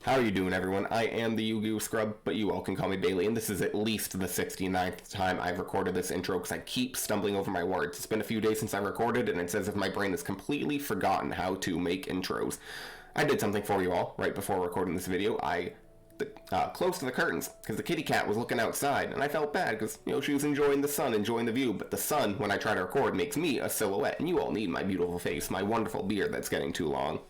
How are you doing, everyone? I am the YuGiOh scrub, but you all can call me Bailey, and this is at least the 69th time I've recorded this intro because I keep stumbling over my words. It's been a few days since I recorded, and it's as if my brain has completely forgotten how to make intros. I did something for you all right before recording this video. I closed the curtains because the kitty cat was looking outside, and I felt bad because, she was enjoying the sun, enjoying the view, but the sun, when I try to record, makes me a silhouette, and you all need my beautiful face, my wonderful beard that's getting too long.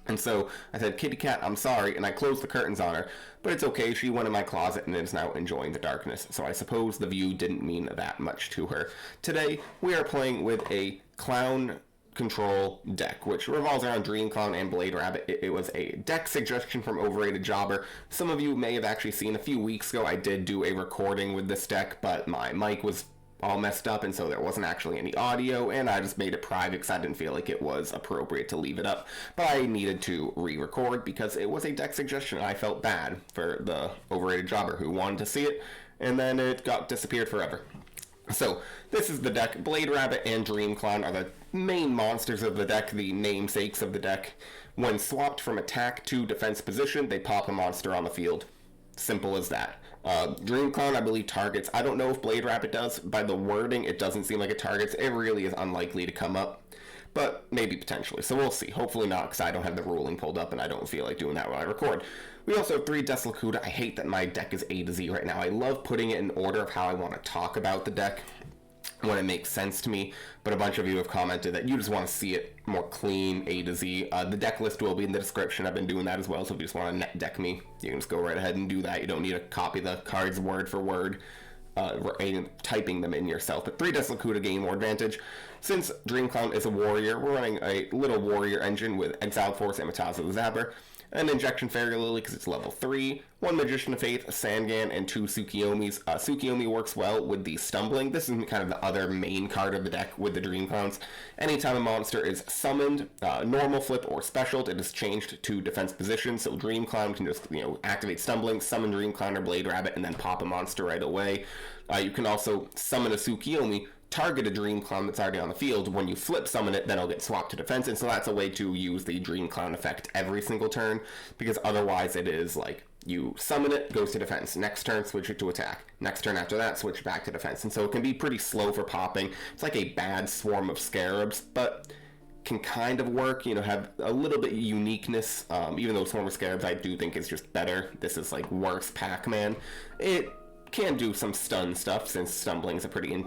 And so I said, "Kitty cat, I'm sorry," and I closed the curtains on her, but it's okay, she went in my closet and is now enjoying the darkness, so I suppose the view didn't mean that much to her. Today, we are playing with a clown control deck, which revolves around Dream Clown and Blade Rabbit. It was a deck suggestion from Overrated Jobber. Some of you may have actually seen a few weeks ago, I did do a recording with this deck, but my mic was all messed up, and so there wasn't actually any audio, and I just made it private because I didn't feel like it was appropriate to leave it up. But I needed to re-record because it was a deck suggestion. I felt bad for the Overrated Jobber who wanted to see it, and then it disappeared forever. So this is the deck. Blade Rabbit and Dream Clown are the main monsters of the deck, the namesakes of the deck. When swapped from attack to defense position, they pop a monster on the field. Simple as that. Dream Clown, I believe, targets. I don't know if Blade Rabbit does. By the wording, it doesn't seem like it targets. It really is unlikely to come up, but maybe potentially. So we'll see. Hopefully not, because I don't have the ruling pulled up, and I don't feel like doing that while I record. We also have 3 Decklist. I hate that my deck is A to Z right now. I love putting it in order of how I want to talk about the deck when it makes sense to me, but a bunch of you have commented that you just want to see it more clean, A to Z. The deck list will be in the description. I've been doing that as well, so if you just want to net deck me, you can just go right ahead and do that. You don't need to copy the cards word for word, typing them in yourself. But 3 Decklist to gain more advantage. Since Dream Clown is a warrior, we're running a little warrior engine with Exiled Force and Matazo the Zapper, an Injection Fairy Lily because it's level 3, 1 Magician of Faith, Sangan, and 2 Tsukiyomis. Tsukiyomi works well with the Stumbling. This is kind of the other main card of the deck with the Dream Clowns. Anytime a monster is summoned, normal, flip, or specialed, it is changed to defense position, so Dream Clown can just, activate Stumbling, summon Dream Clown or Blade Rabbit, and then pop a monster right away. You can also summon a Tsukiyomi, target a Dream Clown that's already on the field. When you flip summon it, then it'll get swapped to defense, and so that's a way to use the Dream Clown effect every single turn, because otherwise it is like, you summon it, goes to defense. Next turn, switch it to attack. Next turn after that, switch back to defense. And so it can be pretty slow for popping. It's like a bad Swarm of Scarabs, but can kind of work, have a little bit of uniqueness, even though Swarm of Scarabs I do think is just better. This is like worse Pac-Man. It can do some stun stuff, since Stumbling is a pretty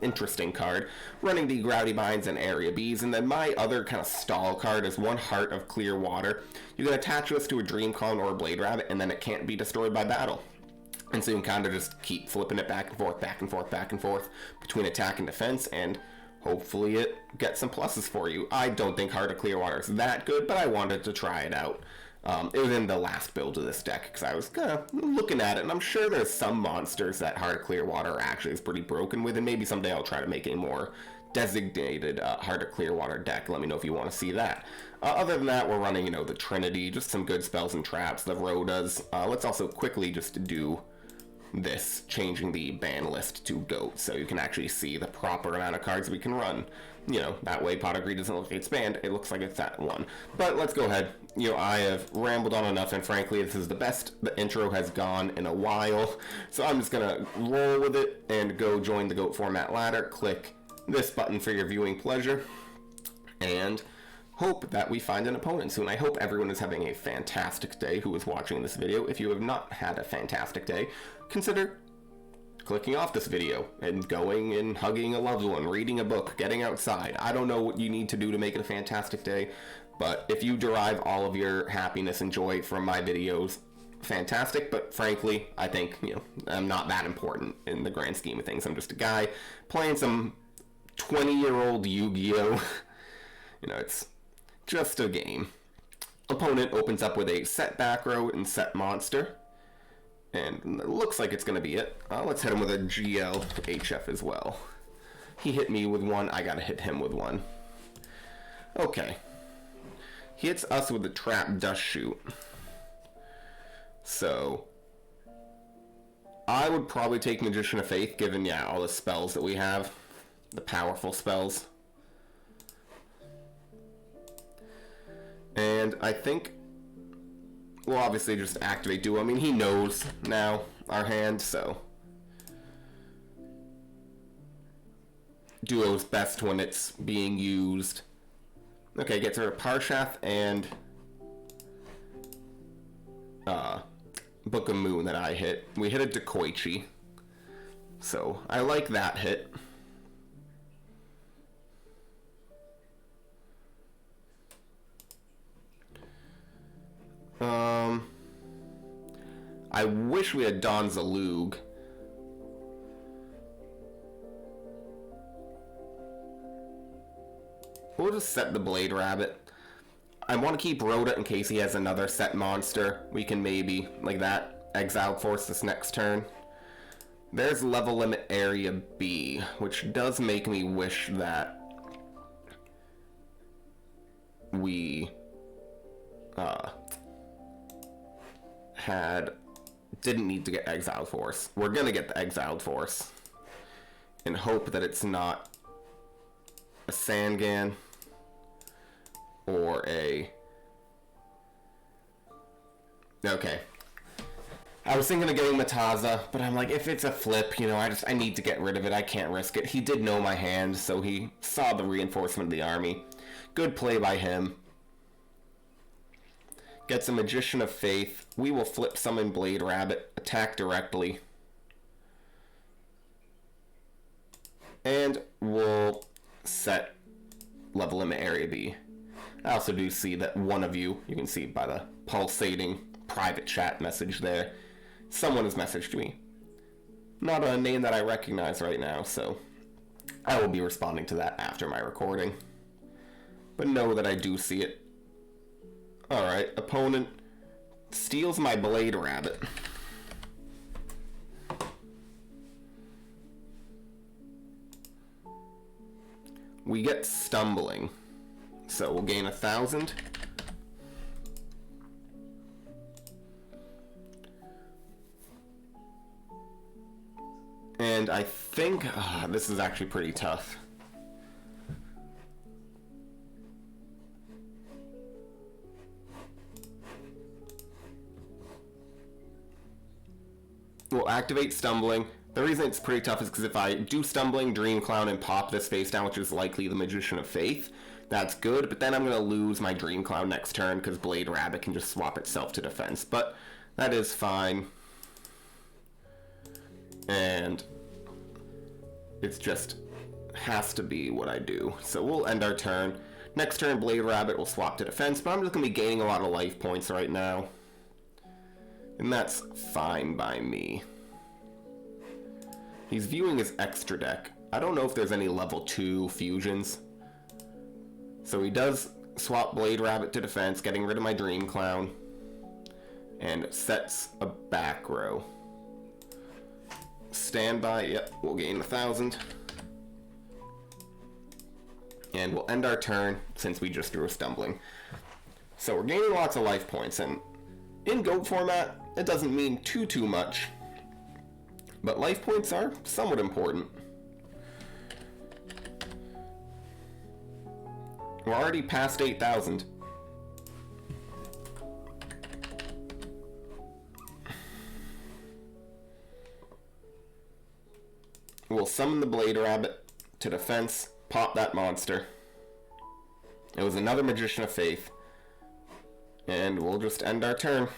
interesting card. Running the Grouty Binds and Area Bees, and then my other kind of stall card is 1 Heart of Clear Water. You can attach this to a Dream Clown or a Blade Rabbit, and then it can't be destroyed by battle. And so you can kind of just keep flipping it back and forth, back and forth, back and forth between attack and defense, and hopefully it gets some pluses for you. I don't think Heart of Clear Water is that good, but I wanted to try it out. It was in the last build of this deck because I was kind of looking at it, and I'm sure there's some monsters that Heart of Clear Water actually is pretty broken with, and maybe someday I'll try to make a more designated Heart of Clear Water deck. Let me know if you want to see that. Other than that, we're running, the Trinity, just some good spells and traps, the Rhodas. Let's also quickly just do this, changing the ban list to GOAT, so you can actually see the proper amount of cards we can run. That way Pot of Greed doesn't look like it's banned, it looks like it's at 1. But let's go ahead. I have rambled on enough, and frankly, this is the best the intro has gone in a while, so I'm just gonna roll with it and go join the GOAT format ladder, click this button for your viewing pleasure, and hope that we find an opponent soon. I hope everyone is having a fantastic day who is watching this video. If you have not had a fantastic day, consider clicking off this video and going and hugging a loved one, reading a book, getting outside. I don't know what you need to do to make it a fantastic day, but if you derive all of your happiness and joy from my videos, fantastic. But frankly, I think, I'm not that important in the grand scheme of things. I'm just a guy playing some 20-year-old Yu-Gi-Oh! It's just a game. Opponent opens up with a set back row and set monster, and it looks like it's going to be it. Let's hit him with a GL HF as well. He hit me with 1, I gotta hit him with 1. Okay. He hits us with the Trap Dust Shoot. So I would probably take Magician of Faith, given, all the spells that we have. The powerful spells. And I think we'll obviously just activate duel. I mean, he knows now our hand, so duo's best when it's being used. Okay, gets rid of Parshath and Book of Moon that I hit. We hit a Dekoichi, so I like that hit. I wish we had Don Zalug. We'll just set the Blade Rabbit. I want to keep Rhoda in case he has another set monster. We can maybe, like that, Exile Force this next turn. There's Level Limit Area B, which does make me wish that we didn't need to get Exiled Force. We're gonna get the Exiled Force and hope that it's not a Sangan or a... Okay. I was thinking of getting Mataza, but I'm like, if it's a flip, you know, I need to get rid of it. I can't risk it. He did know my hand, so he saw the reinforcement of the army. Good play by him. Gets a Magician of Faith. We will flip summon Blade Rabbit, attack directly. And we'll set Level Limit Area B. I also do see that one of you can see by the pulsating private chat message there, someone has messaged me. Not a name that I recognize right now, so I will be responding to that after my recording. But know that I do see it. Alright, opponent steals my Blade Rabbit. We get Stumbling, so we'll gain 1,000. And I think this is actually pretty tough. We'll activate Stumbling. The reason it's pretty tough is because if I do Stumbling, Dream Clown, and pop this face down, which is likely the Magician of Faith, that's good, but then I'm going to lose my Dream Clown next turn because Blade Rabbit can just swap itself to defense, but that is fine. And it's just has to be what I do. So we'll end our turn. Next turn, Blade Rabbit will swap to defense, but I'm just going to be gaining a lot of life points right now. And that's fine by me. He's viewing his extra deck. I don't know if there's any level 2 fusions. So he does swap Blade Rabbit to defense, getting rid of my Dream Clown. And sets a back row. Standby, yep, we'll gain 1,000. And we'll end our turn since we just drew a Stumbling. So we're gaining lots of life points, and in GOAT format, it doesn't mean too much. But life points are somewhat important. We're already past 8,000. We'll summon the Blade Rabbit to defense, pop that monster. It was another Magician of Faith. And we'll just end our turn.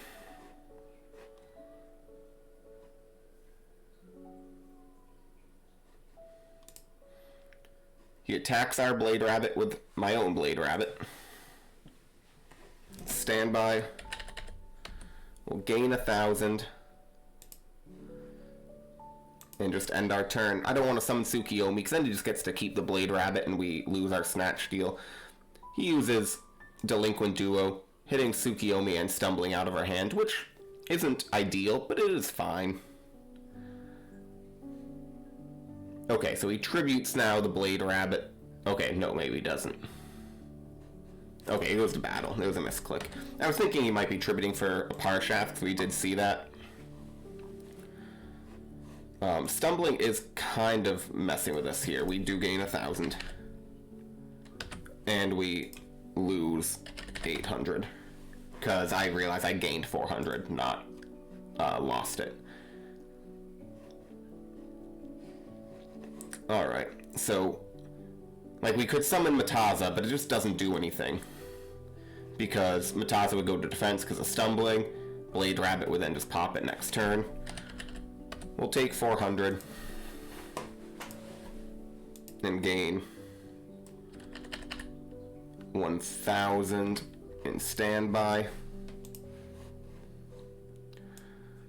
He attacks our Blade Rabbit with my own Blade Rabbit. Standby. We'll gain 1,000. And just end our turn. I don't want to summon Tsukiyomi, because then he just gets to keep the Blade Rabbit and we lose our Snatch Steal. He uses Delinquent Duo, hitting Tsukiyomi and Stumbling out of our hand, which isn't ideal, but it is fine. Okay, so he tributes now the Blade Rabbit. Okay, no, maybe he doesn't. Okay, he goes to battle. It was a misclick. I was thinking he might be tributing for a Parshath, so we did see that. Stumbling is kind of messing with us here. We do gain 1,000. And we lose 800. because I realized I gained 400, not lost it. Alright, so, like, we could summon Mataza, but it just doesn't do anything. Because Mataza would go to defense because of stumbling. Blade Rabbit would then just pop it next turn. We'll take 400 and gain 1,000 in standby.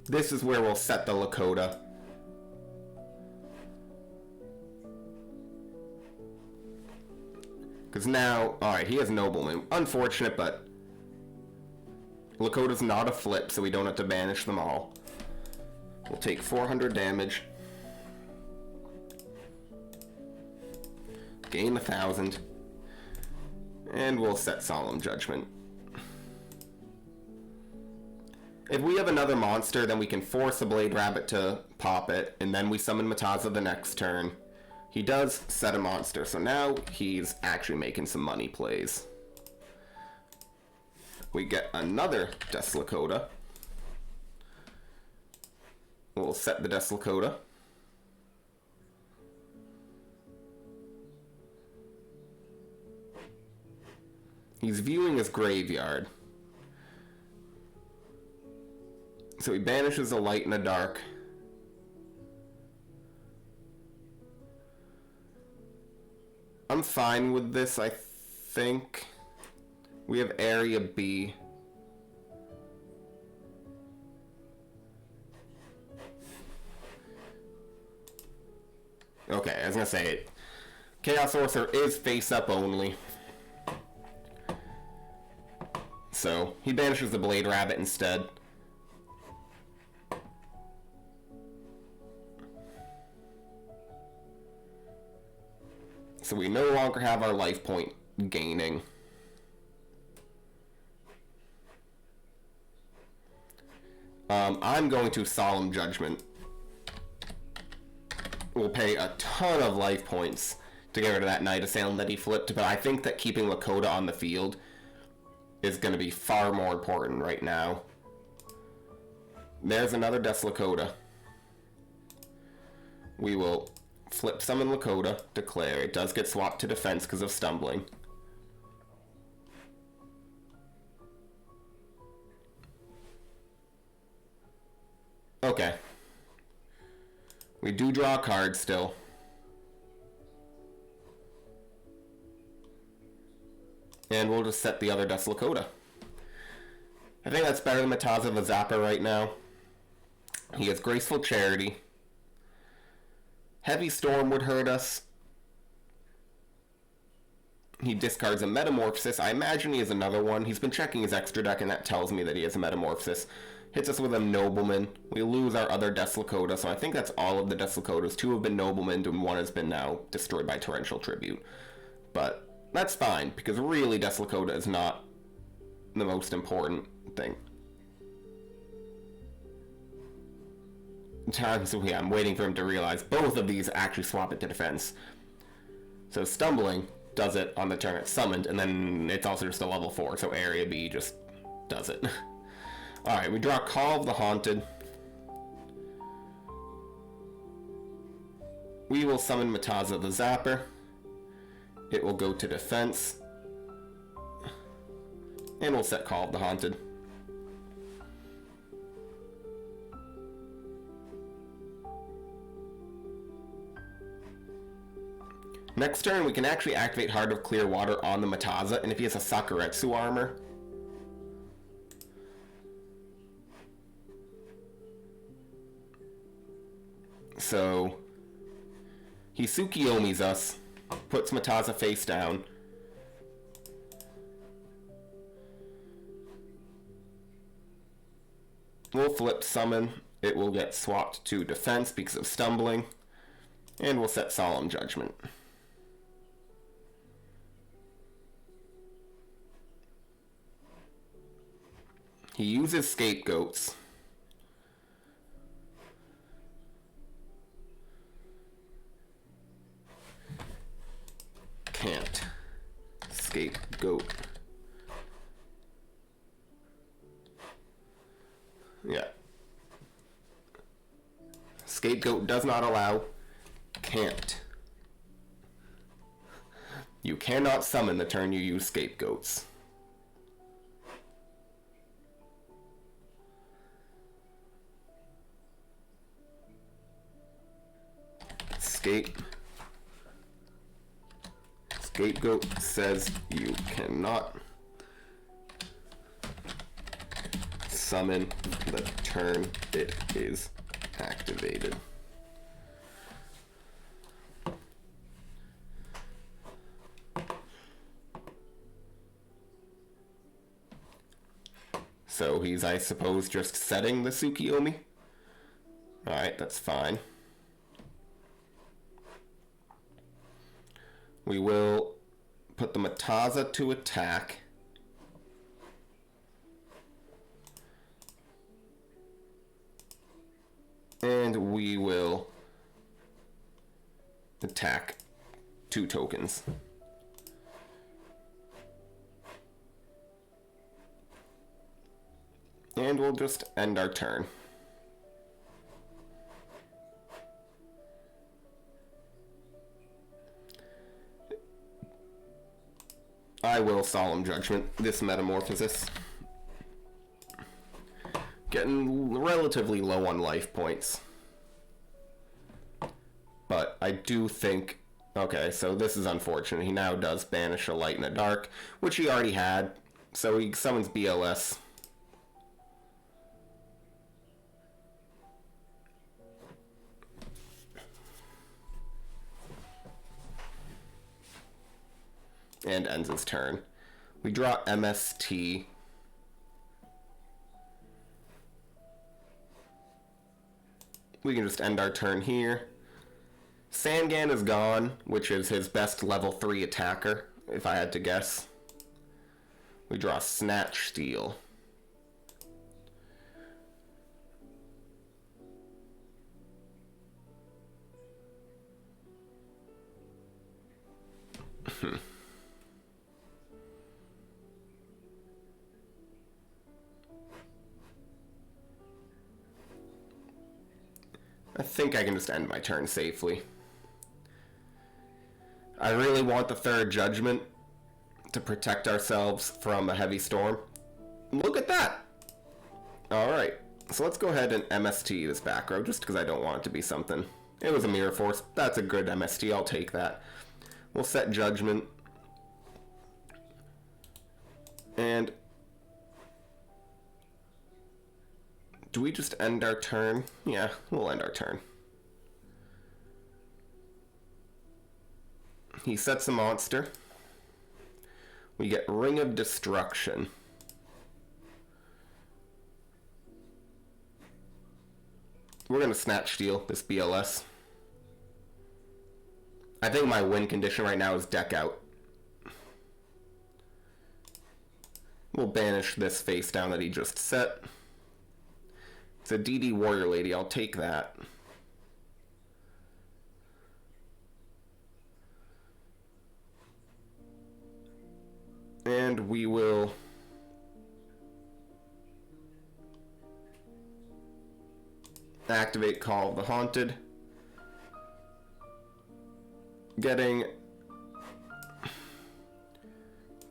This is where we'll set the Lakota. Because now, alright, he has Nobleman. Unfortunate, but Lakota's not a flip, so we don't have to banish them all. We'll take 400 damage. Gain 1,000. And we'll set Solemn Judgment. If we have another monster, then we can force a Blade Rabbit to pop it, and then we summon Mataza the next turn. He does set a monster, so now he's actually making some money plays. We get another Death Lakota. We'll set the Death Lakota. He's viewing his graveyard. So he banishes a light and a dark. I'm fine with this, I think. We have Area B. Okay, I was gonna say it. Chaos Sorcerer is face up only. So, he banishes the Blade Rabbit instead. So we no longer have our life point gaining. I'm going to Solemn Judgment. We'll pay a ton of life points to get rid of that Knight of Salem that he flipped, but I think that keeping Lakota on the field is going to be far more important right now. There's another Death Lakota. We will flip summon Lakota, declare. It does get swapped to defense because of stumbling. Okay. We do draw a card still. And we'll just set the other Death Lakota. I think that's better than Mataza the Zapper right now. He has Graceful Charity. Heavy Storm would hurt us. He discards a Metamorphosis. I imagine he has another one. He's been checking his extra deck, and that tells me that he has a Metamorphosis. Hits us with a Nobleman. We lose our other Death Lakota, so I think that's all of the Death Lakotas. 2 have been Noblemen, and 1 has been now destroyed by Torrential Tribute. But that's fine, because really Death Lakota is not the most important thing. So yeah, I'm waiting for him to realize both of these actually swap it to defense. So Stumbling does it on the turn it's summoned, and then it's also just a level 4, so Area B just does it. Alright, we draw Call of the Haunted. We will summon Mataza the Zapper. It will go to defense. And we'll set Call of the Haunted. Next turn, we can actually activate Heart of Clearwater on the Mataza, and if he has a Sakuretsu armor, so he Tsukiyomi's us, puts Mataza face down. We'll flip summon. It will get swapped to defense because of stumbling. And we'll set Solemn Judgment. He uses Scapegoats. Can't. Scapegoat. Yeah. Scapegoat does not allow. Can't. You cannot summon the turn you use scapegoats. Scapegoat says you cannot summon the turn it is activated. So he's, I suppose, just setting the Tsukiyomi? Alright, that's fine. We will put the Mataza to attack. And we will attack 2 tokens. And we'll just end our turn. I will Solemn Judgment this Metamorphosis. Getting relatively low on life points. But I do think... Okay, so this is unfortunate. He now does banish a light and a dark, which he already had. So he summons BLS. And ends his turn. We draw MST. We can just end our turn here. Sangan is gone, which is his best level 3 attacker, if I had to guess. We draw Snatch Steal. I think I can just end my turn safely. I really want the third Judgment to protect ourselves from a heavy storm. Look at that! Alright, so let's go ahead and MST this back row, just because I don't want it to be something. It was a Mirror Force. That's a good MST. I'll take that. We'll set Judgment. And... do we just end our turn? Yeah, we'll end our turn. He sets a monster. We get Ring of Destruction. We're going to Snatch Steal this BLS. I think my win condition right now is Deck Out. We'll banish this face down that he just set. It's a DD Warrior Lady. I'll take that. And we will activate Call of the Haunted. Getting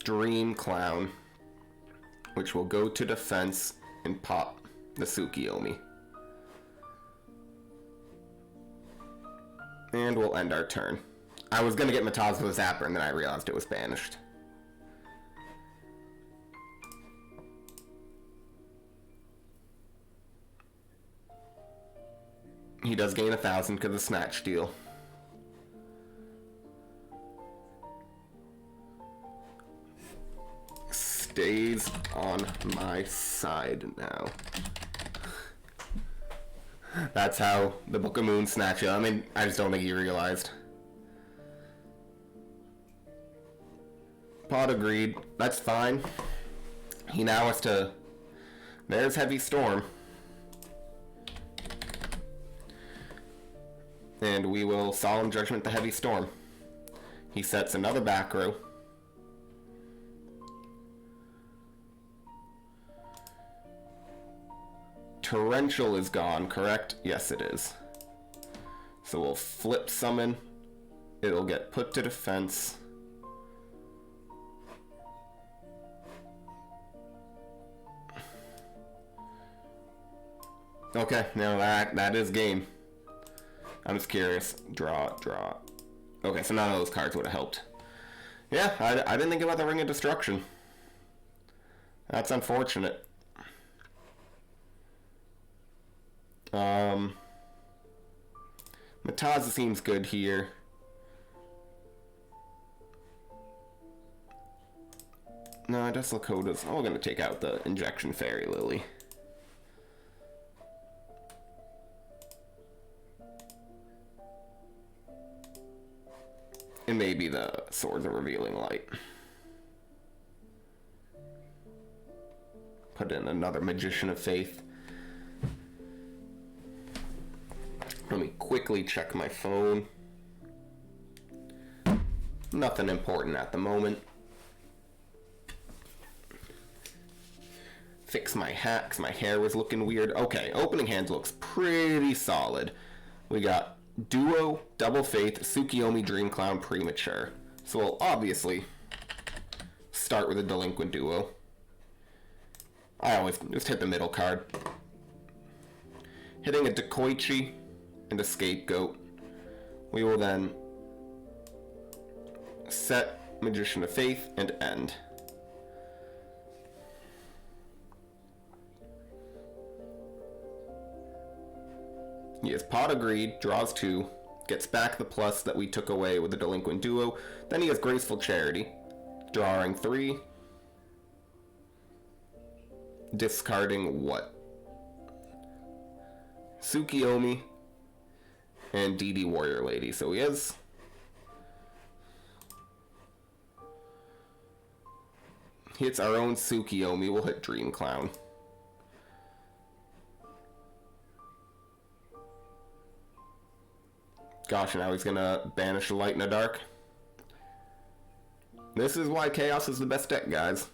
Dream Clown, which will go to defense and pop the Tsukiyomi. And we'll end our turn. I was gonna get Mataza with Zapper and then I realized it was banished. He does gain 1,000 because of Snatch Steal. Stays on my side now. That's how the Book of Moon snatch you. I mean, I just don't think he realized. Pot of Greed. That's fine. He now has to... There's Heavy Storm. And we will Solemn Judgment the Heavy Storm. He sets another back row. Torrential is gone, correct? Yes, it is. So we'll flip summon. It'll get put to defense. Okay, now that is game. I'm just curious. Draw. Okay, so none of those cards would have helped. Yeah, I didn't think about the Ring of Destruction. That's unfortunate. Mataza seems good here. No, I guess Lakota's. Oh, we're gonna take out the Injection Fairy Lily. And maybe the Swords of Revealing Light. Put in another Magician of Faith. Let me quickly check my phone. Nothing important at the moment. Fix my hat because my hair was looking weird. Okay, opening hands looks pretty solid. We got Duo, Double Faith, Tsukiyomi, Dream Clown, Premature. So we'll obviously start with a Delinquent Duo. I always just hit the middle card. Hitting a Dekoichi and a Scapegoat. We will then set Magician of Faith and end. He has Pot of Greed, draws 2, gets back the plus that we took away with the Delinquent Duo. Then he has Graceful Charity, drawing 3, discarding what? Tsukiyomi and DD Warrior Lady. So he has hits our own Tsukiyomi. We'll hit Dream Clown. Gosh, now he's gonna banish the light in the dark. This is why Chaos is the best deck, guys.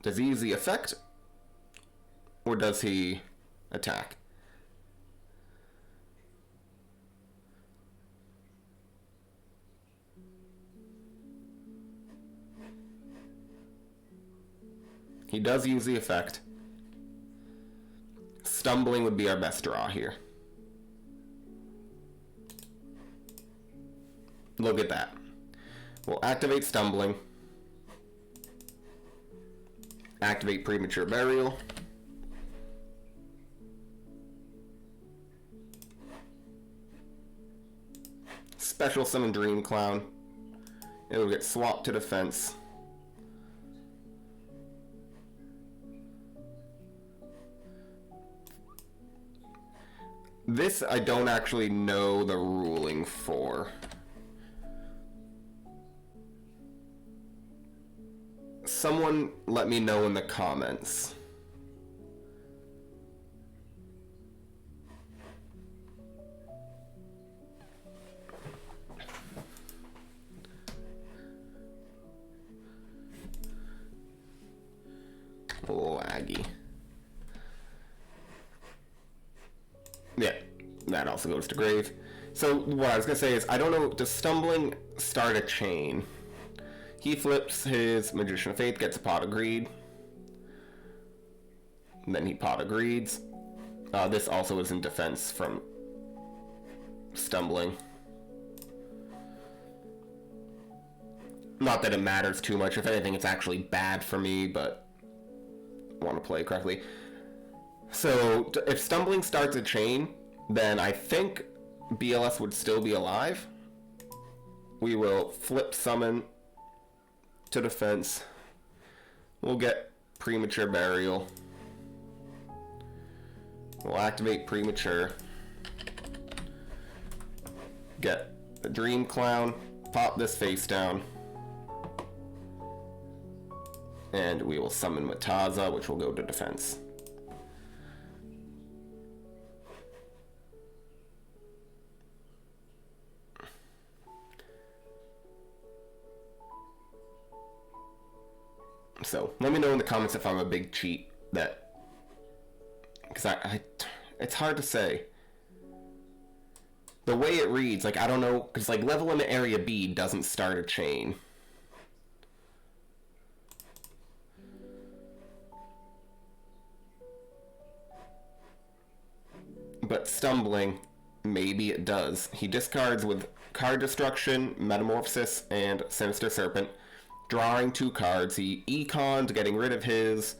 Does he use the effect? Or does he attack? He does use the effect. Stumbling would be our best draw here. Look at that. We'll activate Stumbling. Activate Premature Burial. Special Summon Dream Clown. It'll get swapped to defense. This I don't actually know the ruling for. Someone let me know in the comments. Laggy. Yeah, that also goes to grave. So what I was gonna say is, I don't know, does Stumbling start a chain? He flips his Magician of Faith, gets a Pot of Greed. And then he Pot of Greeds. This also is in defense from Stumbling. Not that it matters too much. If anything, it's actually bad for me, but I want to play correctly. So if Stumbling starts a chain, then I think BLS would still be alive. We will flip summon to defense. We'll get Premature Burial. We'll activate Premature. Get the Dream Clown. Pop this face down. And we will summon Mataza, which will go to defense. So let me know in the comments if I'm a big cheat that, because it's hard to say. The way it reads, like, I don't know, because like level limit area B doesn't start a chain. But stumbling, maybe it does. He discards with Card Destruction, Metamorphosis, and Sinister Serpent. Drawing 2 cards, he econs, getting rid of his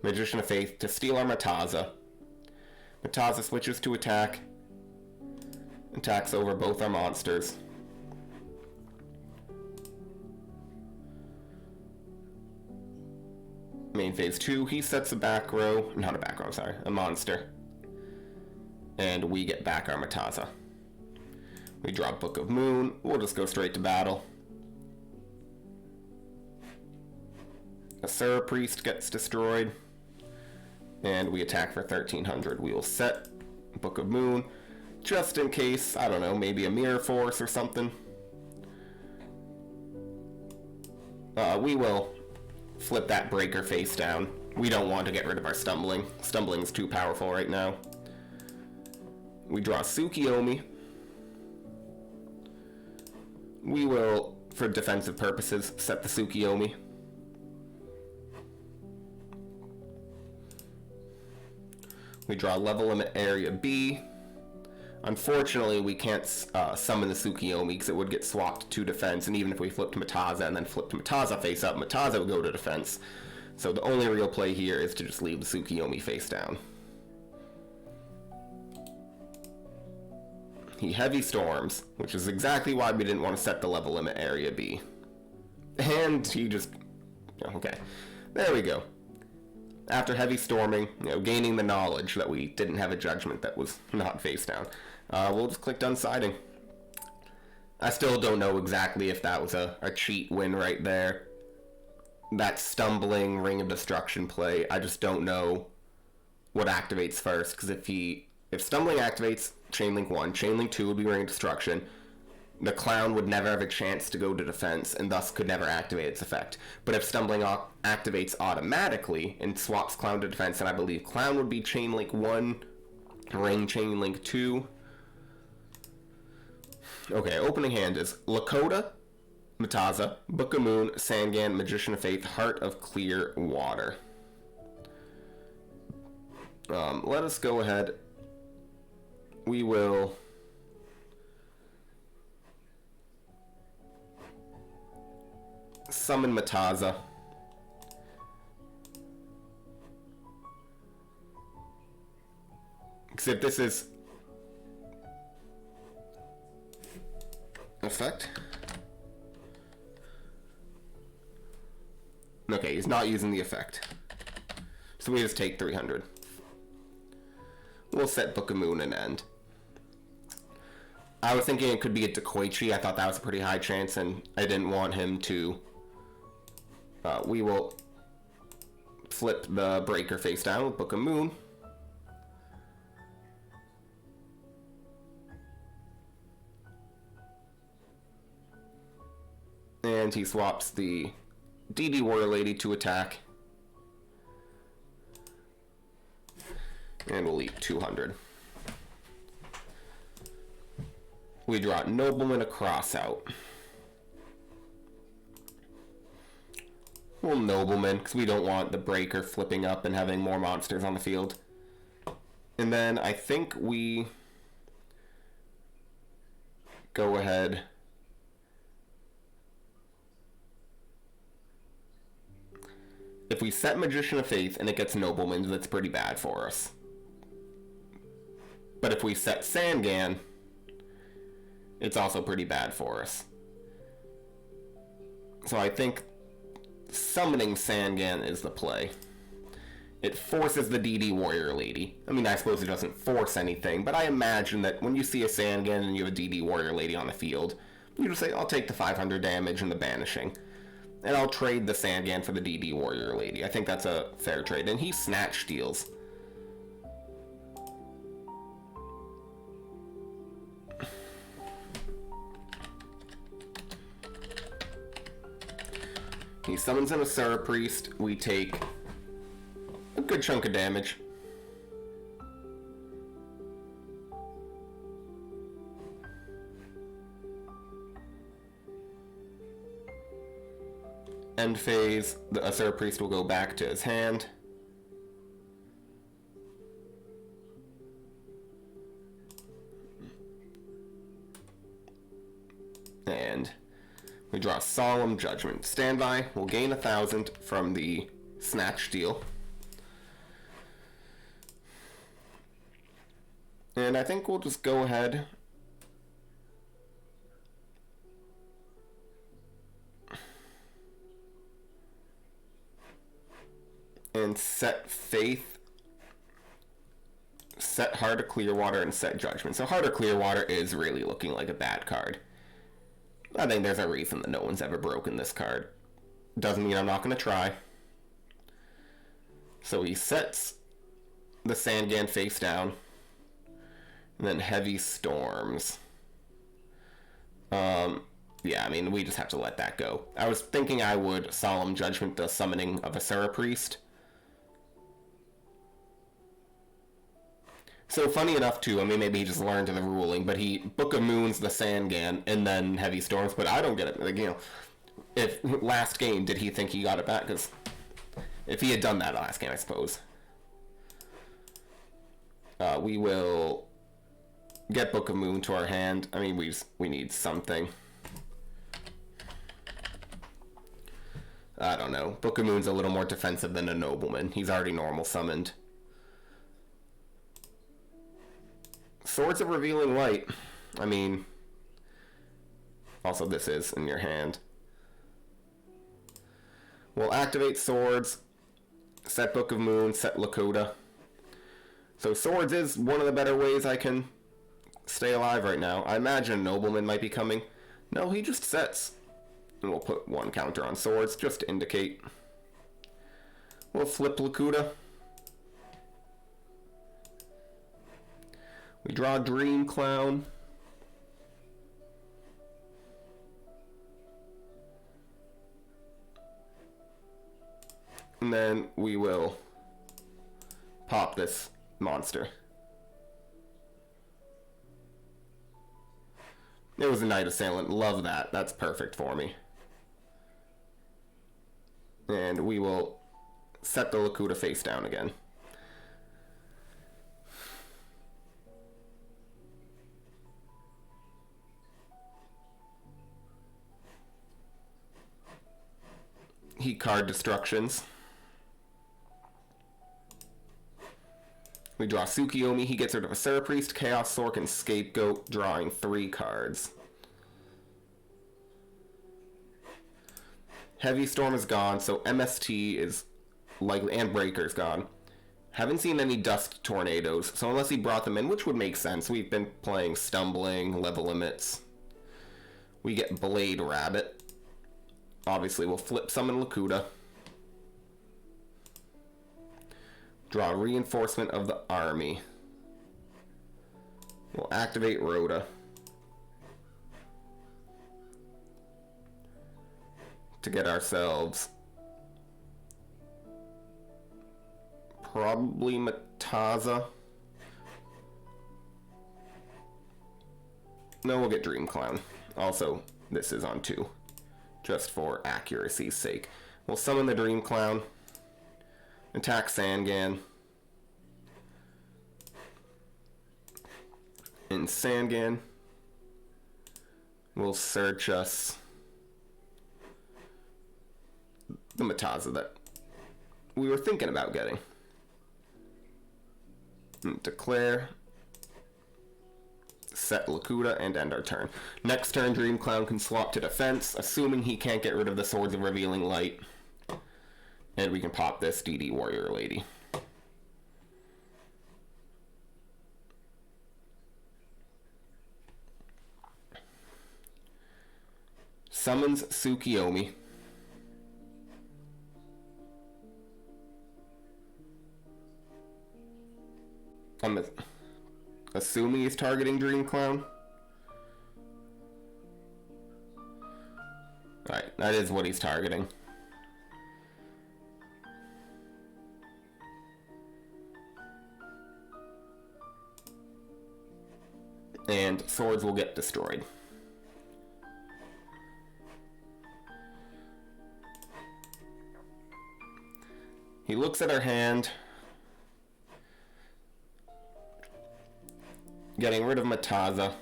Magician of Faith to steal our Mataza. Mataza switches to attack. Attacks over both our monsters. Main phase 2, he sets a back row. Not a back row, sorry. A monster. And we get back our Mataza. We draw Book of Moon. We'll just go straight to battle. Asura Priest gets destroyed. And we attack for 1300. We will set Book of Moon just in case, I don't know, maybe a Mirror Force or something. We will flip that breaker face down. We don't want to get rid of our stumbling. Stumbling is too powerful right now. We draw Tsukiyomi. We will, for defensive purposes, set the Tsukiyomi. We draw level limit area B. Unfortunately, we can't summon the Tsukiyomi because it would get swapped to defense, and even if we flipped Mataza and then flipped Mataza face up, Mataza would go to defense. So the only real play here is to just leave the Tsukiyomi face down. He heavy storms, which is exactly why we didn't want to set the level limit area B. And he just... okay. There we go. After heavy storming, gaining the knowledge that we didn't have a judgment that was not face down, we'll just click done siding. I still don't know exactly if that was a cheat win right there. That stumbling Ring of Destruction play, I just don't know what activates first, because if stumbling activates, Chainlink 1, Chainlink 2 would be Ring of Destruction. The clown would never have a chance to go to defense and thus could never activate its effect. But if stumbling activates automatically and swaps clown to defense, then I believe clown would be Chainlink 1, Ring Chainlink 2. Okay, opening hand is Lakota, Mataza, Book of Moon, Sangan, Magician of Faith, Heart of Clear Water. Let us go ahead. We will summon Mataza. Because if this is effect. Okay, he's not using the effect. So we just take 300. We'll set Book of Moon and end. I was thinking it could be a Dekoichi. I thought that was a pretty high chance, and I didn't want him to... we will flip the breaker face down with Book of Moon. And he swaps the DD Warrior Lady to attack. And we'll eat 200. We draw Nobleman across out. Well, Nobleman, because we don't want the breaker flipping up and having more monsters on the field. And then I think we go ahead. If we set Magician of Faith and it gets Nobleman, that's pretty bad for us. But if we set Sangan, it's also pretty bad for us. So I think summoning Sangan is the play. It forces the DD Warrior Lady. I mean, I suppose it doesn't force anything, but I imagine that when you see a Sangan and you have a DD Warrior Lady on the field, you just say, I'll take the 500 damage and the banishing. And I'll trade the Sangan for the DD Warrior Lady. I think that's a fair trade. And he snatch steals. He summons in a Asura Priest. We take a good chunk of damage. End phase, the Asura Priest will go back to his hand. And we draw Solemn Judgment. Standby will gain 1,000 from the Snatch deal. And I think we'll just go ahead and set Faith, set Heart of Clearwater, and set Judgment. So Heart of Clearwater is really looking like a bad card. I think there's a reason that no one's ever broken this card. Doesn't mean I'm not going to try. So he sets the Sandgan face down, and then Heavy Storms. Yeah, I mean, we just have to let that go. I was thinking I would Solemn Judgment the summoning of a Asura Priest. So funny enough too, I mean maybe he just learned the ruling, but he Book of Moons the Sandgan and then Heavy Storms, but I don't get it. Like, you know, if last game did he think he got it back? Because if he had done that last game, I suppose. We will get Book of Moon to our hand. I mean we need something. I don't know. Book of Moon's a little more defensive than a Nobleman. He's already normal summoned. Swords of Revealing Light. I mean, also this is in your hand. We'll activate Swords, set Book of Moon, set Lakota. So Swords is one of the better ways I can stay alive right now. I imagine a Nobleman might be coming. No, he just sets. And we'll put one counter on Swords just to indicate. We'll flip Lakota. We draw Dream Clown. And then we will pop this monster. It was a Night Assailant. Love that. That's perfect for me. And we will set the Lakota face down again. Heat card destructions. We draw Tsukiyomi. He gets rid of a Asura Priest, Chaos Sork, and Scapegoat, drawing 3 cards. Heavy Storm is gone, so MST is likely, and Breaker's gone. Haven't seen any Dust Tornadoes, so unless he brought them in, which would make sense. We've been playing Stumbling, Level Limits. We get Blade Rabbit. Obviously, we'll flip summon Lakota. Draw Reinforcement of the Army. We'll activate Rhoda. To get ourselves probably Mataza. No, we'll get Dream Clown. Also, this is on 2. Just for accuracy's sake. We'll summon the Dream Clown. Attack Sandgan. In Sandgan, we'll search us the Mataza that we were thinking about getting. And declare, set Lakota, and end our turn. Next turn, Dream Clown can swap to defense, assuming he can't get rid of the Swords of Revealing Light. And we can pop this DD Warrior Lady. Summons Tsukiyomi. I'm assuming he's targeting Dream Clown. Alright, that is what he's targeting. and swords will get destroyed. He looks at our hand, getting rid of Mataza.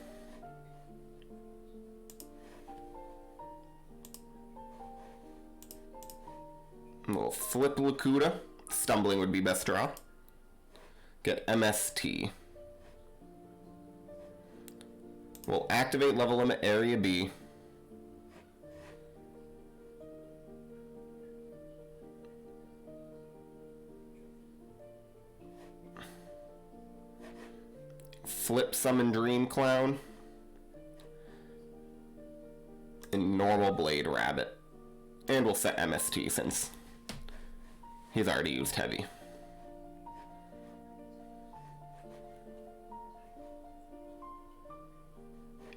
We'll flip Lakuta. Stumbling would be best draw. Get MST. We'll activate level limit area B. Flip summon Dream Clown. And normal Blade Rabbit. And we'll set MST since he's already used heavy.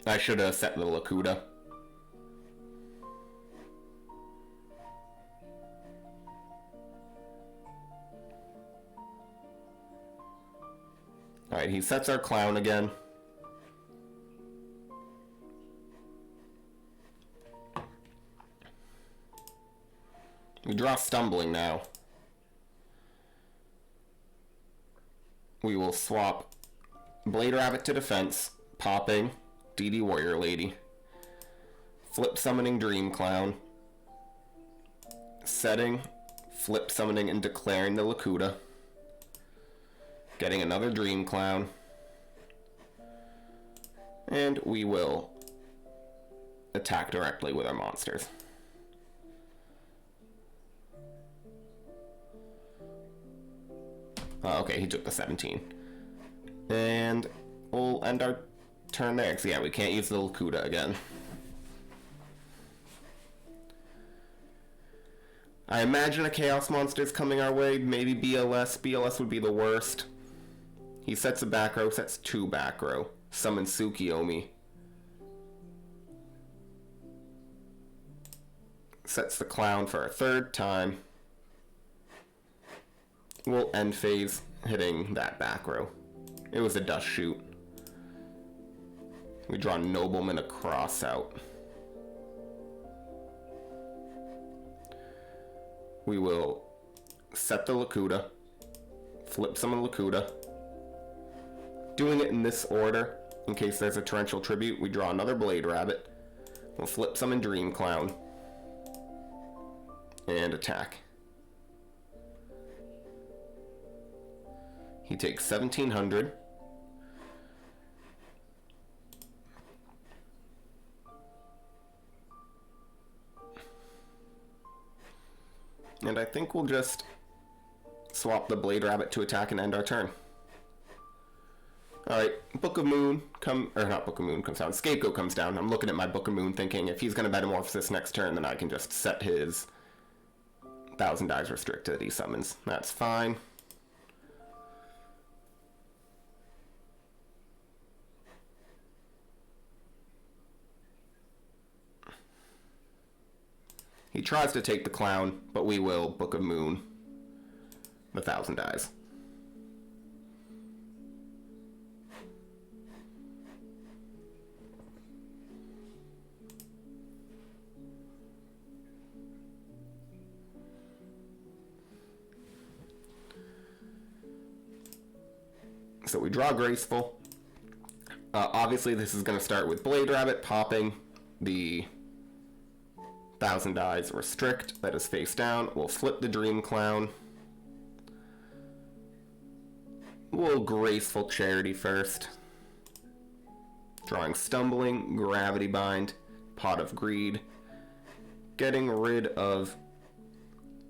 I should have set the Lakuta. Alright, he sets our clown again. We draw Stumbling now. We will swap Blade Rabbit to defense, popping DD Warrior Lady. Flip summoning Dream Clown. Setting, flip summoning and declaring the Lakuta. Getting another Dream Clown. And we will attack directly with our monsters. Okay, he took the 17. And we'll end our turn there. So yeah, we can't use the Lakuta again. I imagine a Chaos Monster's coming our way. Maybe BLS. BLS would be the worst. He sets a back row, sets 2 back row. Summons Tsukiyomi. Sets the clown for a 3rd time. We'll end phase hitting that back row. It was a dust shoot. We draw Nobleman across out. We will set the Lakuta. Flip summon Lakuta. Doing it in this order, in case there's a Torrential Tribute, we draw another Blade Rabbit. We'll flip summon Dream Clown. And attack. He takes 1700. And I think we'll just swap the Blade Rabbit to attack and end our turn. Alright, Book of Moon comes down. Scapegoat comes down. I'm looking at my Book of Moon thinking if he's going to Metamorphosis next turn, then I can just set his 1,000 dies restrict that he summons. That's fine. He tries to take the clown, but we will Book of Moon the 1,000 dies. So we draw Graceful. Obviously this is going to start with Blade Rabbit popping the 1,000 dies restrict that is face down. We'll flip the Dream Clown. We'll Graceful Charity first. Drawing Stumbling, Gravity Bind, Pot of Greed. Getting rid of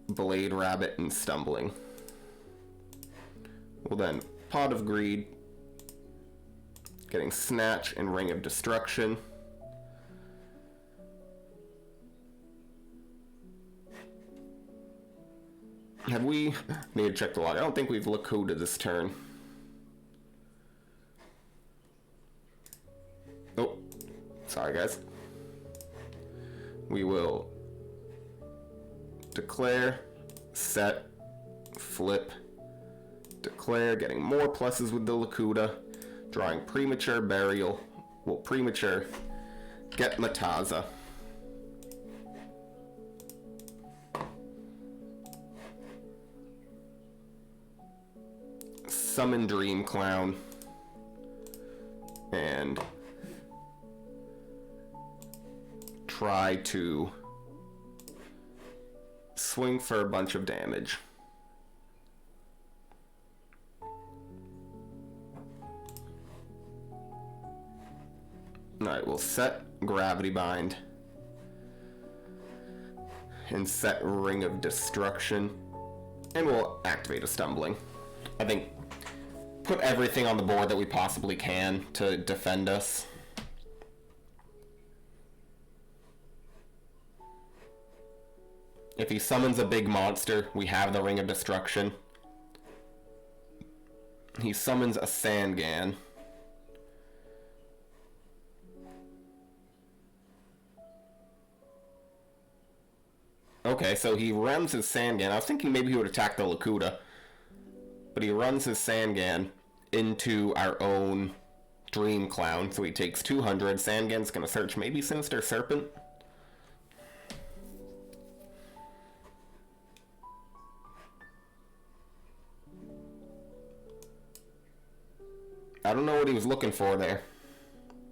Blade Rabbit and Stumbling. We'll then Pot of Greed. Getting Snatch and Ring of Destruction. Have we... need to check the log. I don't think we've Lakuta this turn. Oh. Sorry, guys. We will declare, set, flip, declare, getting more pluses with the Lakuta, drawing Premature Burial, Well, premature. Get Mataza. Summon Dream Clown. And try to swing for a bunch of damage. Alright, we'll set Gravity Bind and set Ring of Destruction, and we'll activate a Stumbling. I think put everything on the board that we possibly can to defend us. If he summons a big monster, we have the Ring of Destruction. He summons a Sangan. Okay, so he runs his Sangan. I was thinking maybe he would attack the Lakuta. But he runs his Sangan into our own Dream Clown. So he takes 200. Sangan's going to search maybe Sinister Serpent. I don't know what he was looking for there.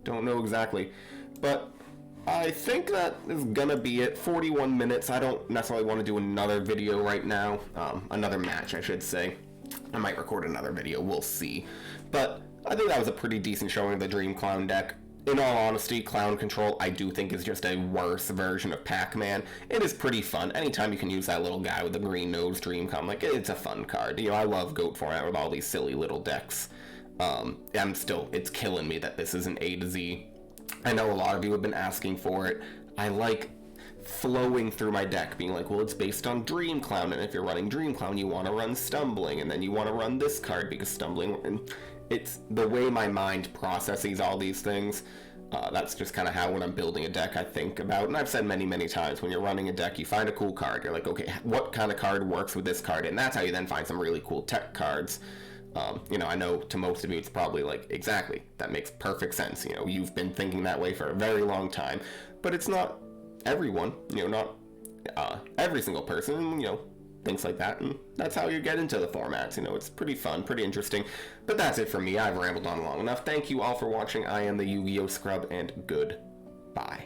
Don't know exactly. But I think that is gonna be it. 41 minutes. I don't necessarily want to do another video right now. Another match, I should say. I might record another video. We'll see. But I think that was a pretty decent showing of the Dream Clown deck. In all honesty, Clown Control I do think is just a worse version of Pac-Man. It is pretty fun. Anytime you can use that little guy with the green nose Dream Clown, like, it's a fun card. You know, I love GOAT format with all these silly little decks. It's killing me that this isn't A to Z. I know a lot of you have been asking for it. I like flowing through my deck, being like, well, it's based on Dream Clown, and if you're running Dream Clown, you want to run Stumbling, and then you want to run this card because Stumbling, and it's the way my mind processes all these things. That's just kind of how, when I'm building a deck, I think about, and I've said many, many times, when you're running a deck, you find a cool card, you're like, okay, what kind of card works with this card, and that's how you then find some really cool tech cards. You know, I know to most of you it's probably like, exactly, that makes perfect sense. You know, you've been thinking that way for a very long time, but it's not everyone, you know, not every single person, you know, thinks like that, and that's how you get into the formats. You know, it's pretty fun, pretty interesting. But that's it for me. I've rambled on long enough. Thank you all for watching. I am the YuGiOh Scrub, and goodbye.